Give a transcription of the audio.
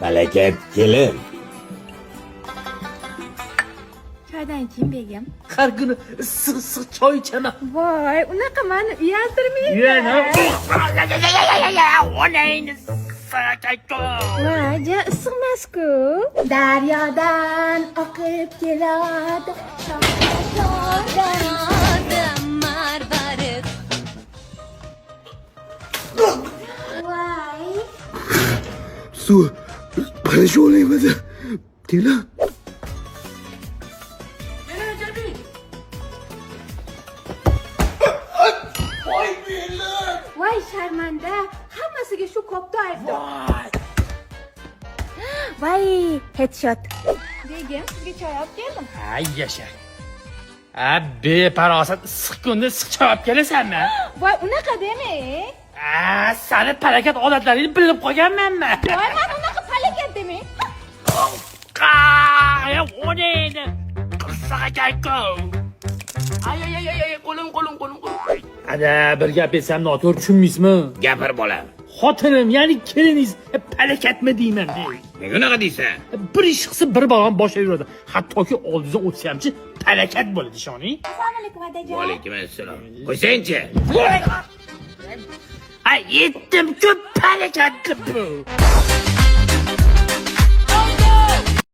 Malakat kelin. Choydan keyin begim. Har kuni issiq choy ichaman. Voy, unaqa meni uyaltirmaydi. Voy, ja issiq emas-ku. Daryodan oqib keladi. Marvarid. Voy. Suv parasha olayapti. Tela. Voy sharmanda, hammasiga shu kopda aybdor. Voy, headshot. Begim, sizga choy olib keldim. Ay yasha. Beparosat issiq kunda issiq choy olib kelasanmi? Voy, unaqa demang. Seni palakat odatlaringni bilib qolganmanmi? Voy, men unaqa palakat demang. Qaya o'naydi. Qirsaqa kayko. Ay, qo'lim. Ada bir gap aytsam noto'g'ri tushunmaysizmi? Gapir bolam. Xotinim, ya'ni keliningiz palakatmi deyman. Nega unaqa deysan? Bir ish qilsa bir balon boshiga yuradi. Hattoki oldingizdan o'tsa hamchi palakat bo'ladi, ishoning. Assalomu alaykum adajon. Va alaykum assalom. Qo'ysangchi. Ay, yetdim ko'p palakatli bu.